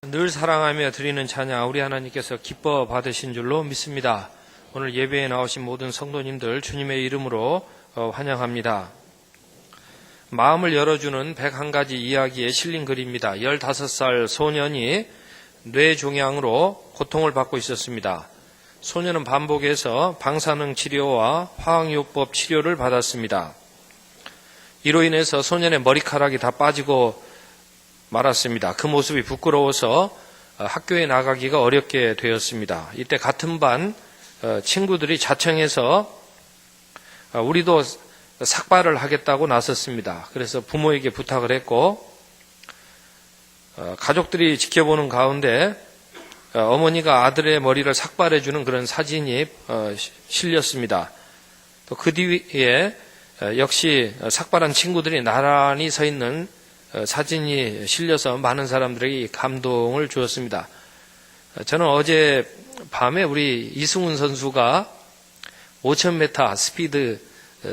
늘 사랑하며 드리는 찬양 우리 하나님께서 기뻐 받으신 줄로 믿습니다. 오늘 예배에 나오신 모든 성도님들 주님의 이름으로 환영합니다. 마음을 열어주는 101가지 이야기에 실린 글입니다. 15살 소년이 뇌종양으로 고통을 받고 있었습니다. 소년은 반복해서 방사능 치료와 화학요법 치료를 받았습니다. 이로 인해서 소년의 머리카락이 다 빠지고 말았습니다. 그 모습이 부끄러워서 학교에 나가기가 어렵게 되었습니다. 이때 같은 반 친구들이 자청해서 우리도 삭발을 하겠다고 나섰습니다. 그래서 부모에게 부탁을 했고 가족들이 지켜보는 가운데 어머니가 아들의 머리를 삭발해주는 그런 사진이 실렸습니다. 또 그 뒤에 역시 삭발한 친구들이 나란히 서 있는 사진이 실려서 많은 사람들에게 감동을 주었습니다. 저는 어제 밤에 우리 이승훈 선수가 5000m 스피드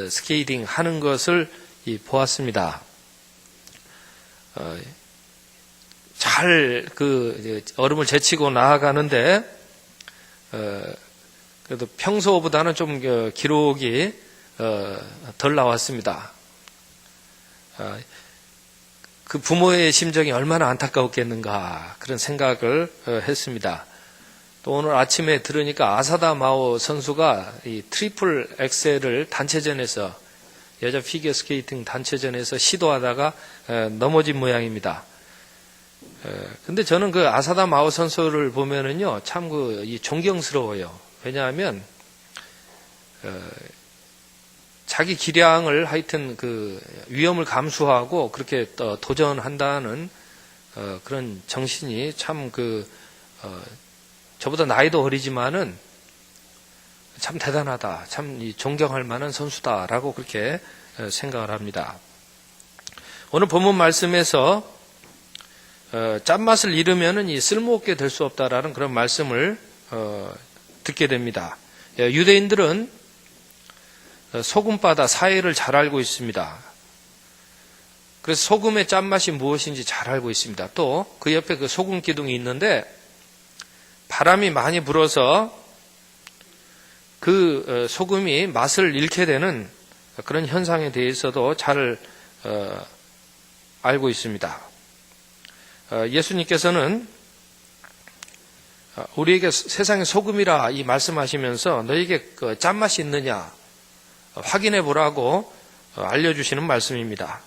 스케이팅 하는 것을 보았습니다. 잘 그 얼음을 제치고 나아가는데 그래도 평소보다는 좀 기록이 덜 나왔습니다. 그 부모의 심정이 얼마나 안타까웠겠는가 그런 생각을 했습니다. 또 오늘 아침에 들으니까 아사다 마오 선수가 이 트리플 엑셀을 단체전에서 여자 피겨 스케이팅 단체전에서 시도하다가 넘어진 모양입니다. 근데 저는 그 아사다 마오 선수를 보면은요 참 존경스러워요. 왜냐하면 자기 기량을 하여튼 그 위험을 감수하고 그렇게 도전한다는 그런 정신이 참 저보다 나이도 어리지만은 참 대단하다, 참 존경할 만한 선수다라고 그렇게 생각을 합니다. 오늘 본문 말씀에서 짠맛을 잃으면은 쓸모없게 될 수 없다라는 그런 말씀을 듣게 됩니다. 유대인들은 소금바다 사이를 잘 알고 있습니다. 그래서 소금의 짠맛이 무엇인지 잘 알고 있습니다. 또 그 옆에 그 소금 기둥이 있는데 바람이 많이 불어서 그 소금이 맛을 잃게 되는 그런 현상에 대해서도 잘 알고 있습니다. 예수님께서는 우리에게 세상의 소금이라 이 말씀하시면서 너에게 그 짠맛이 있느냐 확인해 보라고 알려주시는 말씀입니다.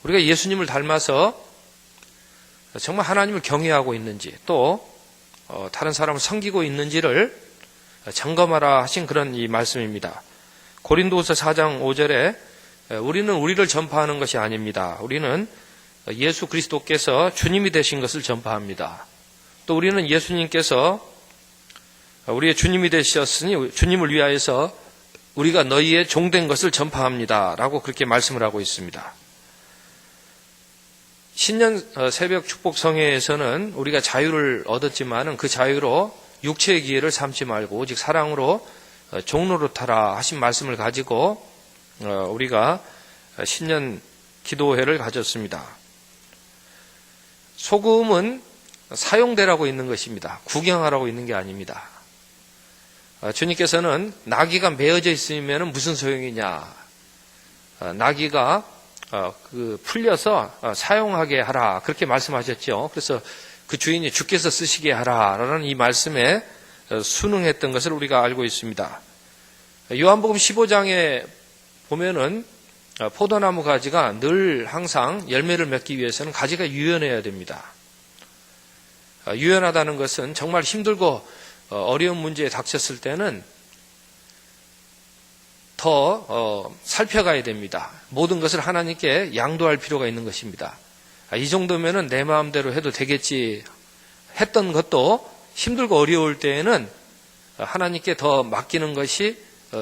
우리가 예수님을 닮아서 정말 하나님을 경외하고 있는지 또 다른 사람을 섬기고 있는지를 점검하라 하신 그런 이 말씀입니다. 고린도후서 4장 5절에 우리는 우리를 전파하는 것이 아닙니다. 우리는 예수 그리스도께서 주님이 되신 것을 전파합니다. 또 우리는 예수님께서 우리의 주님이 되셨으니 주님을 위하여서 우리가 너희의 종된 것을 전파합니다. 라고 그렇게 말씀을 하고 있습니다. 신년 새벽 축복 성회에서는 우리가 자유를 얻었지만은 그 자유로 육체의 기회를 삼지 말고 오직 사랑으로 종로로 타라 하신 말씀을 가지고 우리가 신년 기도회를 가졌습니다. 소금은 사용되라고 있는 것입니다. 구경하라고 있는 게 아닙니다. 주님께서는 나귀가 메어져 있으면 무슨 소용이냐. 나귀가 풀려서 사용하게 하라. 그렇게 말씀하셨죠. 그래서 그 주인이 주께서 쓰시게 하라라는 이 말씀에 순응했던 것을 우리가 알고 있습니다. 요한복음 15장에 보면은 포도나무 가지가 늘 항상 열매를 맺기 위해서는 가지가 유연해야 됩니다. 유연하다는 것은 정말 힘들고 어려운 문제에 닥쳤을 때는 더 살펴가야 됩니다. 모든 것을 하나님께 양도할 필요가 있는 것입니다. 이 정도면은 내 마음대로 해도 되겠지 했던 것도 힘들고 어려울 때에는 하나님께 더 맡기는 것이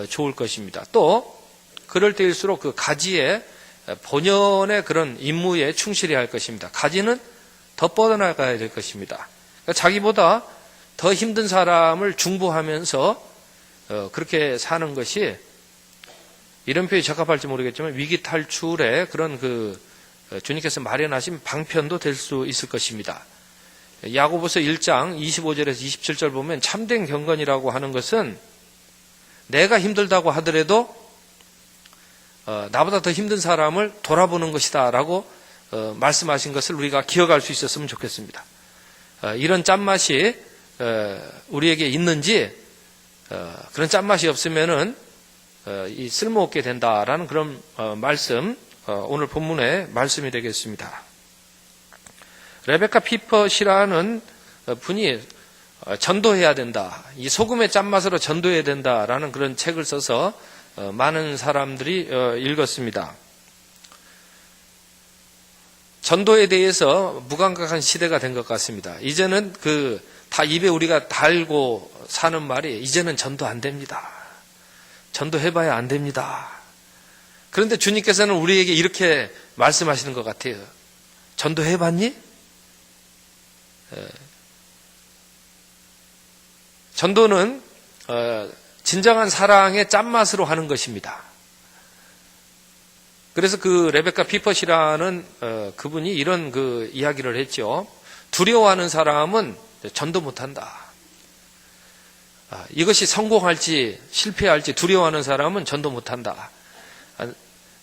좋을 것입니다. 또 그럴 때일수록 그 가지의 본연의 그런 임무에 충실해야 할 것입니다. 가지는 더 뻗어나가야 될 것입니다. 그러니까 자기보다 더 힘든 사람을 중보하면서 그렇게 사는 것이 이런 표현이 적합할지 모르겠지만 위기 탈출의 그런 주님께서 마련하신 방편도 될 수 있을 것입니다. 야고보서 1장 25절에서 27절 보면 참된 경건이라고 하는 것은 내가 힘들다고 하더라도 나보다 더 힘든 사람을 돌아보는 것이다 라고 말씀하신 것을 우리가 기억할 수 있었으면 좋겠습니다. 이런 짠맛이 우리에게 있는지, 그런 짠맛이 없으면은 이 쓸모없게 된다라는 그런 말씀, 오늘 본문의 말씀이 되겠습니다. 레베카 피퍼시라는 분이 전도해야 된다, 이 소금의 짠맛으로 전도해야 된다라는 그런 책을 써서 많은 사람들이 읽었습니다. 전도에 대해서 무감각한 시대가 된 것 같습니다. 이제는 다 입에 우리가 달고 사는 말이 이제는 전도 안 됩니다. 전도해봐야 안 됩니다. 그런데 주님께서는 우리에게 이렇게 말씀하시는 것 같아요. 전도해봤니? 전도는 진정한 사랑의 짠맛으로 하는 것입니다. 그래서 그 레베카 피퍼시라는 그분이 이런 이야기를 했죠. 두려워하는 사람은 전도 못한다. 이것이 성공할지 실패할지 두려워하는 사람은 전도 못한다.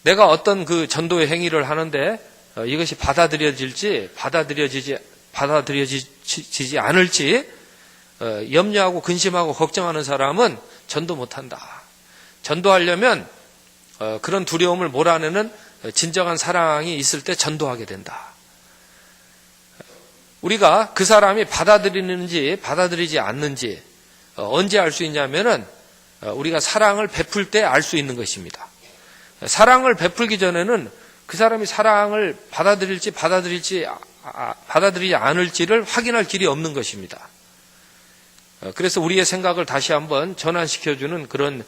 내가 어떤 전도의 행위를 하는데 이것이 받아들여지지 않을지 염려하고 근심하고 걱정하는 사람은 전도 못한다. 전도하려면 그런 두려움을 몰아내는 진정한 사랑이 있을 때 전도하게 된다. 우리가 그 사람이 받아들이는지 받아들이지 않는지 언제 알 수 있냐면은 우리가 사랑을 베풀 때 알 수 있는 것입니다. 사랑을 베풀기 전에는 그 사람이 사랑을 받아들일지 받아들이지 않을지를 확인할 길이 없는 것입니다. 그래서 우리의 생각을 다시 한번 전환시켜주는 그런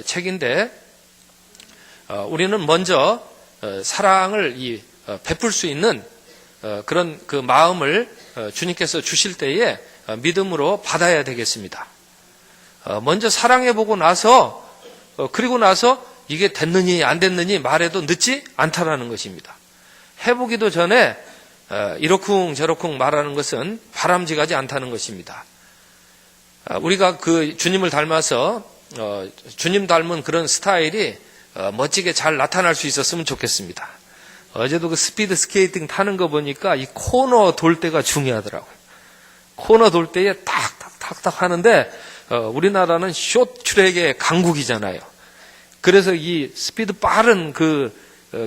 책인데, 우리는 먼저 사랑을 베풀 수 있는 그런 마음을 주님께서 주실 때에 믿음으로 받아야 되겠습니다. 먼저 사랑해보고 나서 그리고 나서 이게 됐느니 안 됐느니 말해도 늦지 않다라는 것입니다. 해보기도 전에 이러쿵저러쿵 말하는 것은 바람직하지 않다는 것입니다. 우리가 주님을 닮아서 주님 닮은 그런 스타일이 멋지게 잘 나타날 수 있었으면 좋겠습니다. 어제도 스피드 스케이팅 타는 거 보니까 이 코너 돌 때가 중요하더라고요. 코너 돌 때에 탁탁탁탁 하는데 우리나라는 숏트랙의 강국이잖아요. 그래서 이 스피드 빠른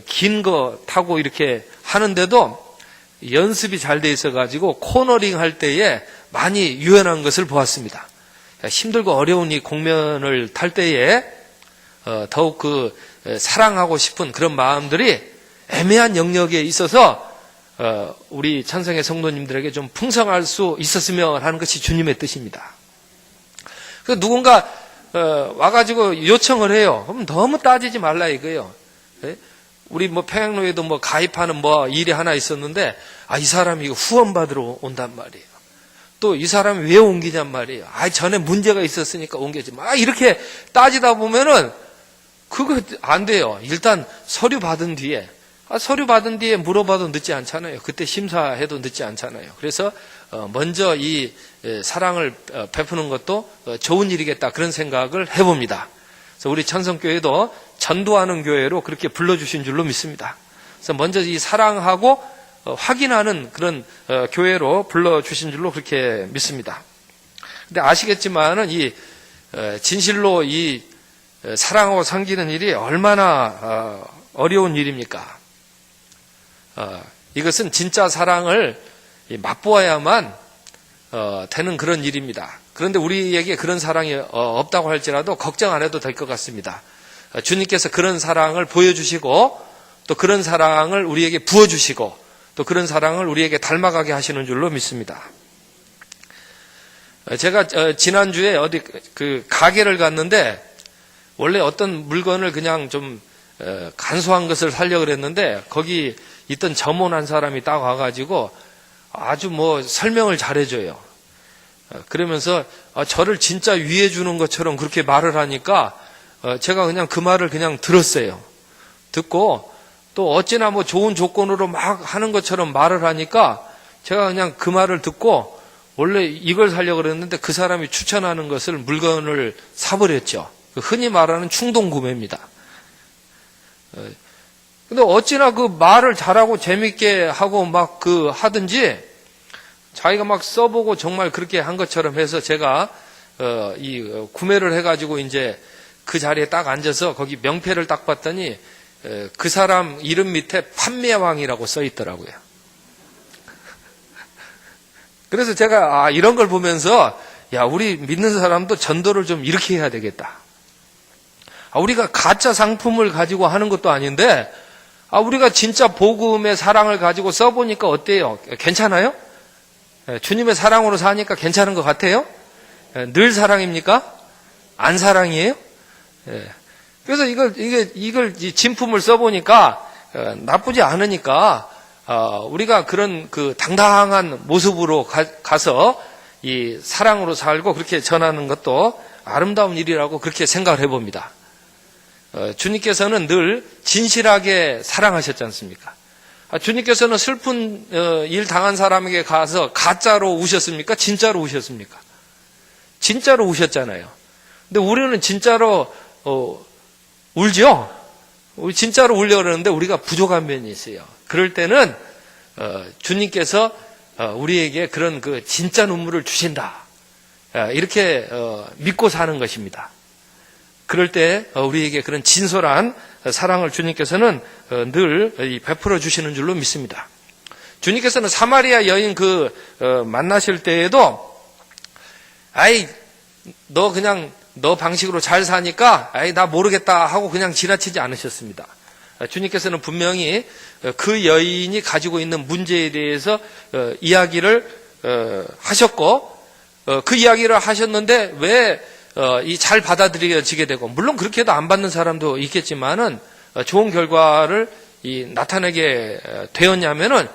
긴 거 타고 이렇게 하는데도 연습이 잘 돼 있어가지고 코너링 할 때에 많이 유연한 것을 보았습니다. 힘들고 어려운 이 공면을 탈 때에 더욱 사랑하고 싶은 그런 마음들이 애매한 영역에 있어서 우리 찬성의 성도님들에게 좀 풍성할 수 있었으면 하는 것이 주님의 뜻입니다. 그래서 누군가 와가지고 요청을 해요. 그럼 너무 따지지 말라 이거예요. 우리 평양로에도 가입하는 일이 하나 있었는데, 이 사람이 이거 후원 받으러 온단 말이에요. 또 이 사람이 왜 옮기냔 말이에요. 전에 문제가 있었으니까 옮겨지. 이렇게 따지다 보면은 그거 안 돼요. 일단 서류 받은 뒤에 물어봐도 늦지 않잖아요. 그때 심사해도 늦지 않잖아요. 그래서 먼저 이 사랑을 베푸는 것도 좋은 일이겠다, 그런 생각을 해봅니다. 그래서 우리 찬성교회도 전도하는 교회로 그렇게 불러주신 줄로 믿습니다. 그래서 먼저 이 사랑하고 확인하는 그런 교회로 불러주신 줄로 그렇게 믿습니다. 근데 아시겠지만은 이 진실로 이 사랑하고 섬기는 일이 얼마나 어려운 일입니까? 이것은 진짜 사랑을 맛보아야만 되는 그런 일입니다. 그런데 우리에게 그런 사랑이 없다고 할지라도 걱정 안 해도 될 것 같습니다. 주님께서 그런 사랑을 보여주시고 또 그런 사랑을 우리에게 부어주시고 또 그런 사랑을 우리에게 닮아가게 하시는 줄로 믿습니다. 제가 지난주에 어디 가게를 갔는데, 원래 어떤 물건을 그냥 좀 간소한 것을 사려고 그랬는데 거기 있던 점원 한 사람이 딱 와가지고 아주 설명을 잘해줘요. 그러면서 저를 진짜 위해 주는 것처럼 그렇게 말을 하니까 제가 그냥 그 말을 그냥 들었어요. 듣고 또 어찌나 좋은 조건으로 막 하는 것처럼 말을 하니까 제가 그냥 그 말을 듣고 원래 이걸 사려고 그랬는데 그 사람이 추천하는 것을 물건을 사버렸죠. 흔히 말하는 충동구매입니다. 근데 어찌나 그 말을 잘하고 재밌게 하고 막 하든지 자기가 막 써보고 정말 그렇게 한 것처럼 해서 제가 구매를 해가지고 이제 그 자리에 딱 앉아서 거기 명패를 딱 봤더니 그 사람 이름 밑에 판매왕이라고 써 있더라고요. 그래서 제가 이런 걸 보면서 야, 우리 믿는 사람도 전도를 좀 이렇게 해야 되겠다. 우리가 가짜 상품을 가지고 하는 것도 아닌데 우리가 진짜 복음의 사랑을 가지고 써보니까 어때요? 괜찮아요? 주님의 사랑으로 사니까 괜찮은 것 같아요? 늘 사랑입니까? 안 사랑이에요? 그래서 이걸 진품을 써보니까 나쁘지 않으니까 우리가 그런 당당한 모습으로 가서 이 사랑으로 살고 그렇게 전하는 것도 아름다운 일이라고 그렇게 생각을 해봅니다. 주님께서는 늘 진실하게 사랑하셨지 않습니까? 주님께서는 슬픈 일 당한 사람에게 가서 가짜로 우셨습니까? 진짜로 우셨습니까? 진짜로 우셨잖아요. 근데 우리는 진짜로 울죠? 우리 진짜로 울려고 그러는데 우리가 부족한 면이 있어요. 그럴 때는 주님께서 우리에게 그런 진짜 눈물을 주신다. 이렇게 믿고 사는 것입니다. 그럴 때 우리에게 그런 진솔한 사랑을 주님께서는 늘 베풀어 주시는 줄로 믿습니다. 주님께서는 사마리아 여인 만나실 때에도 너 방식으로 잘 사니까 나 모르겠다 하고 그냥 지나치지 않으셨습니다. 주님께서는 분명히 그 여인이 가지고 있는 문제에 대해서 이야기를 하셨고 그 이야기를 하셨는데 왜 잘 받아들여지게 되고 물론 그렇게 해도 안 받는 사람도 있겠지만은 좋은 결과를 나타내게 되었냐면은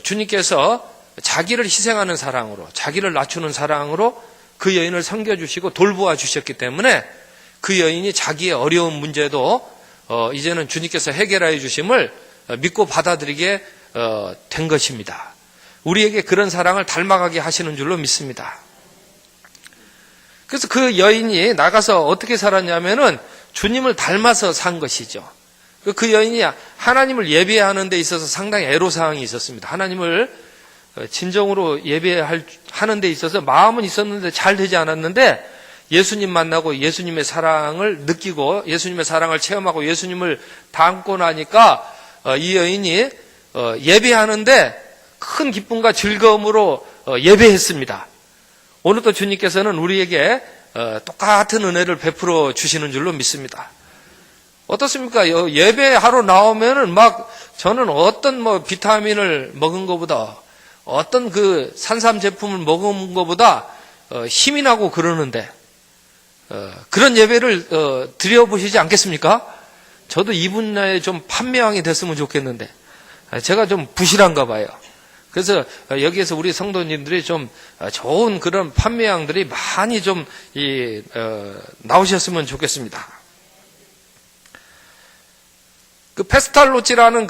주님께서 자기를 희생하는 사랑으로 자기를 낮추는 사랑으로 그 여인을 섬겨주시고 돌보아 주셨기 때문에 그 여인이 자기의 어려운 문제도 이제는 주님께서 해결해 주심을 믿고 받아들이게 된 것입니다. 우리에게 그런 사랑을 닮아가게 하시는 줄로 믿습니다. 그래서 그 여인이 나가서 어떻게 살았냐면은 주님을 닮아서 산 것이죠. 그 여인이 하나님을 예배하는 데 있어서 상당히 애로사항이 있었습니다. 하나님을 진정으로 예배하는 데 있어서 마음은 있었는데 잘 되지 않았는데 예수님 만나고 예수님의 사랑을 느끼고 예수님의 사랑을 체험하고 예수님을 닮고 나니까 이 여인이 예배하는데 큰 기쁨과 즐거움으로 예배했습니다. 오늘도 주님께서는 우리에게 똑같은 은혜를 베풀어 주시는 줄로 믿습니다. 어떻습니까? 예배하러 나오면은 저는 어떤 비타민을 먹은 것보다 어떤 산삼 제품을 먹은 것보다 힘이 나고 그러는데 그런 예배를 드려보시지 않겠습니까? 저도 이 분야에 좀 판매왕이 됐으면 좋겠는데 제가 좀 부실한가 봐요. 그래서 여기에서 우리 성도님들이 좀 좋은 그런 판매왕들이 많이 좀 나오셨으면 좋겠습니다. 페스탈로치라는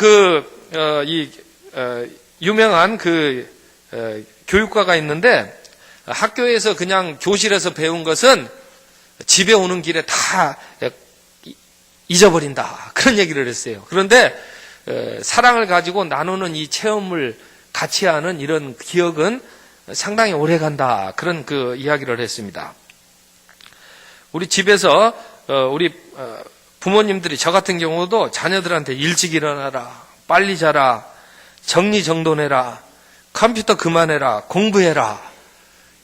유명한 교육가가 있는데 학교에서 그냥 교실에서 배운 것은 집에 오는 길에 다 잊어버린다. 그런 얘기를 했어요. 그런데 사랑을 가지고 나누는 이 체험을 같이 하는 이런 기억은 상당히 오래 간다. 그런 이야기를 했습니다. 우리 집에서 우리 부모님들이 저 같은 경우도 자녀들한테 일찍 일어나라, 빨리 자라, 정리정돈해라, 컴퓨터 그만해라, 공부해라.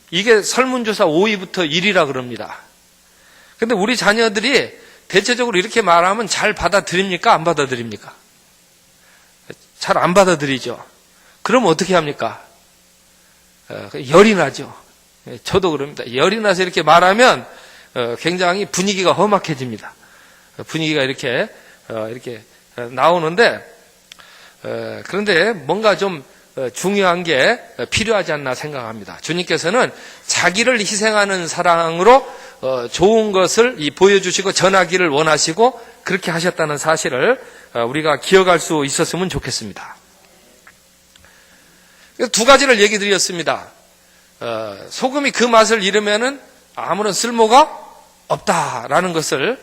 이게 설문조사 5위부터 1위라 그럽니다. 근데 우리 자녀들이 대체적으로 이렇게 말하면 잘 받아들입니까? 안 받아들입니까? 잘 안 받아들이죠. 그럼 어떻게 합니까? 열이 나죠. 저도 그럽니다. 열이 나서 이렇게 말하면 굉장히 분위기가 험악해집니다. 분위기가 이렇게 나오는데 그런데 뭔가 좀 중요한 게 필요하지 않나 생각합니다. 주님께서는 자기를 희생하는 사랑으로 좋은 것을 보여주시고 전하기를 원하시고 그렇게 하셨다는 사실을 우리가 기억할 수 있었으면 좋겠습니다. 두 가지를 얘기 드렸습니다. 소금이 그 맛을 잃으면은 아무런 쓸모가 없다라는 것을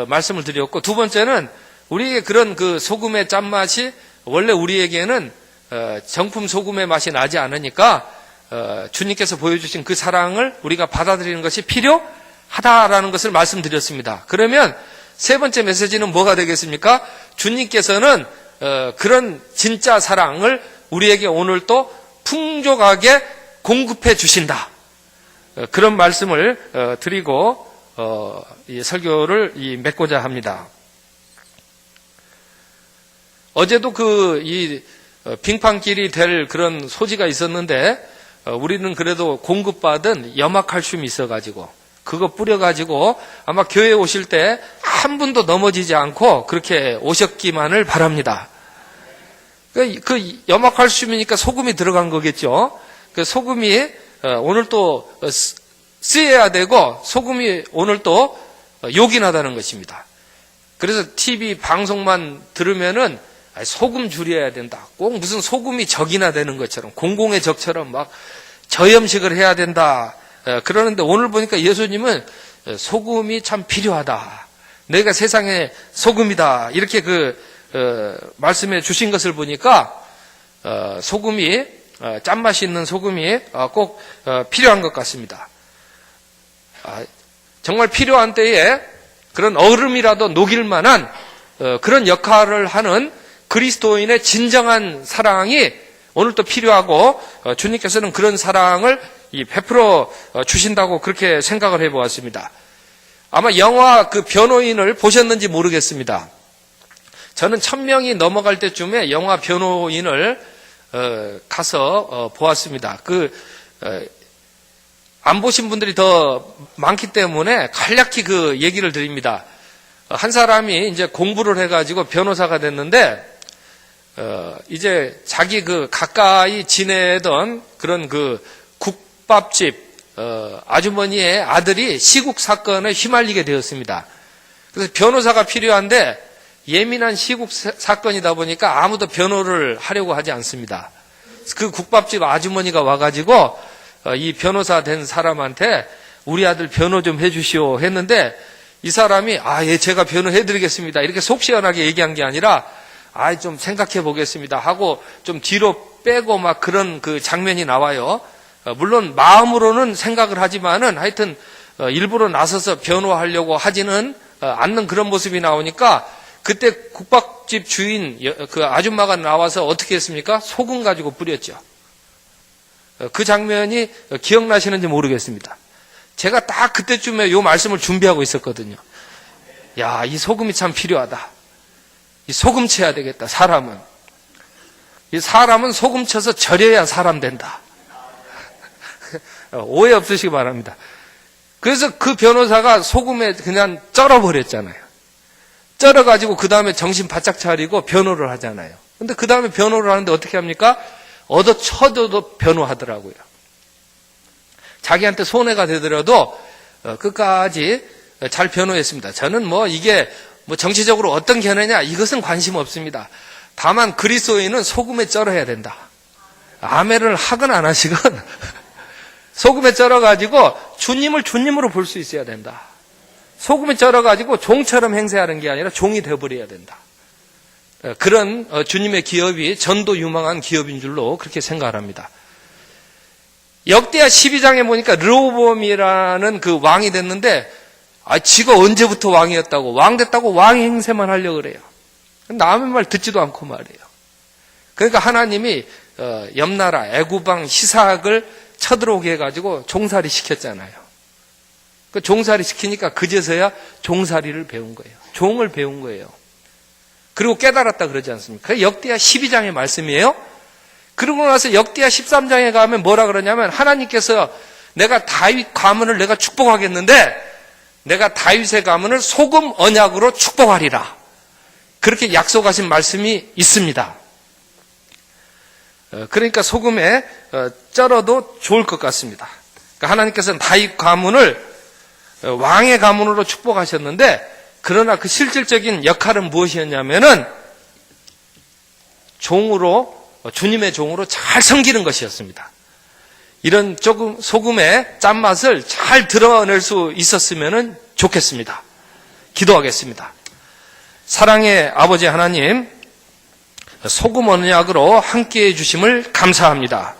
말씀을 드렸고, 두 번째는 우리에게 그런 그 소금의 짠맛이 원래 우리에게는 정품 소금의 맛이 나지 않으니까 주님께서 보여주신 그 사랑을 우리가 받아들이는 것이 필요하다라는 것을 말씀드렸습니다. 그러면 세 번째 메시지는 뭐가 되겠습니까? 주님께서는 그런 진짜 사랑을 우리에게 오늘 또 풍족하게 공급해 주신다. 그런 말씀을 드리고 이 설교를 맺고자 합니다. 어제도 이 빙판길이 될 그런 소지가 있었는데 우리는 그래도 공급받은 염화칼슘이 있어가지고 그거 뿌려가지고 아마 교회 오실 때 한 분도 넘어지지 않고 그렇게 오셨기만을 바랍니다. 그 염화칼슘이니까 소금이 들어간 거겠죠. 그 소금이 오늘 또 쓰여야 되고 소금이 오늘 또 요긴하다는 것입니다. 그래서 TV 방송만 들으면은 소금 줄여야 된다. 꼭 무슨 소금이 적이나 되는 것처럼 공공의 적처럼 막 저염식을 해야 된다. 그러는데 오늘 보니까 예수님은 소금이 참 필요하다. 내가 세상의 소금이다. 이렇게 말씀해 주신 것을 보니까 소금이 짠맛이 있는 소금이 꼭 필요한 것 같습니다. 정말 필요한 때에 그런 얼음이라도 녹일 만한 그런 역할을 하는 그리스도인의 진정한 사랑이 오늘 또 필요하고 주님께서는 그런 사랑을 베풀어 주신다고 그렇게 생각을 해보았습니다. 아마 영화 그 변호인을 보셨는지 모르겠습니다. 저는 1000명이 넘어갈 때쯤에 영화 변호인을 가서 보았습니다. 안 보신 분들이 더 많기 때문에 간략히 그 얘기를 드립니다. 한 사람이 이제 공부를 해가지고 변호사가 됐는데, 이제 자기 가까이 지내던 그런 국밥집, 아주머니의 아들이 시국 사건에 휘말리게 되었습니다. 그래서 변호사가 필요한데 예민한 시국 사건이다 보니까 아무도 변호를 하려고 하지 않습니다. 그 국밥집 아주머니가 와가지고 이 변호사 된 사람한테 우리 아들 변호 좀 해주시오 했는데 이 사람이 예, 제가 변호해드리겠습니다. 이렇게 속 시원하게 얘기한 게 아니라 좀 생각해 보겠습니다 하고 좀 뒤로 빼고 막 그런 그 장면이 나와요. 물론 마음으로는 생각을 하지만은 하여튼 일부러 나서서 변호하려고 하지는 않는 그런 모습이 나오니까 그때 국밥집 주인 그 아줌마가 나와서 어떻게 했습니까? 소금 가지고 뿌렸죠. 그 장면이 기억나시는지 모르겠습니다. 제가 딱 그때쯤에 요 말씀을 준비하고 있었거든요. 야, 이 소금이 참 필요하다. 이 소금 쳐야 되겠다, 사람은. 이 사람은 소금 쳐서 절여야 사람 된다. 오해 없으시기 바랍니다. 그래서 그 변호사가 소금에 그냥 쩔어버렸잖아요. 쩔어가지고 그 다음에 정신 바짝 차리고 변호를 하잖아요. 근데 그 다음에 변호를 하는데 어떻게 합니까? 얻어 쳐도 변호하더라고요. 자기한테 손해가 되더라도 끝까지 잘 변호했습니다. 저는 이게 정치적으로 어떤 견해냐 이것은 관심 없습니다. 다만 그리스도인은 소금에 쩔어야 된다. 아멘을 하건 안 하시건 소금에 쩔어가지고 주님을 주님으로 볼 수 있어야 된다. 소금에 쩔어가지고 종처럼 행세하는 게 아니라 종이 되어버려야 된다. 그런 주님의 기업이 전도 유망한 기업인 줄로 그렇게 생각을 합니다. 역대하 12장에 보니까 르호보암이라는 그 왕이 됐는데 지가 언제부터 왕이었다고 왕 됐다고 왕 행세만 하려고 그래요. 남의 말 듣지도 않고 말이에요. 그러니까 하나님이 옆나라 애굽왕 시삭을 쳐들어오게 해가지고 종살이 시켰잖아요. 그 종살이 시키니까 그제서야 종살이를 배운 거예요. 종을 배운 거예요. 그리고 깨달았다 그러지 않습니까? 그게 역대하 12장의 말씀이에요. 그러고 나서 역대하 13장에 가면 뭐라 그러냐면 하나님께서 내가 다윗 가문을 내가 축복하겠는데 내가 다윗의 가문을 소금 언약으로 축복하리라. 그렇게 약속하신 말씀이 있습니다. 그러니까 소금에 쩔어도 좋을 것 같습니다. 그러니까 하나님께서는 다윗 가문을 왕의 가문으로 축복하셨는데 그러나 그 실질적인 역할은 무엇이었냐면은 종으로 주님의 종으로 잘 섬기는 것이었습니다. 이런 조금 소금의 짠맛을 잘 드러낼 수 있었으면 좋겠습니다. 기도하겠습니다. 사랑의 아버지 하나님, 소금 언약으로 함께해 주심을 감사합니다.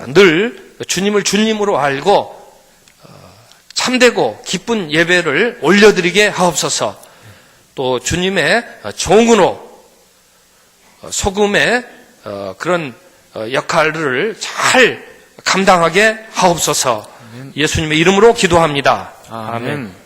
늘 주님을 주님으로 알고 참되고 기쁜 예배를 올려드리게 하옵소서. 또 주님의 종으로 소금의 그런 역할을 잘 감당하게 하옵소서. 예수님의 이름으로 기도합니다. 아멘.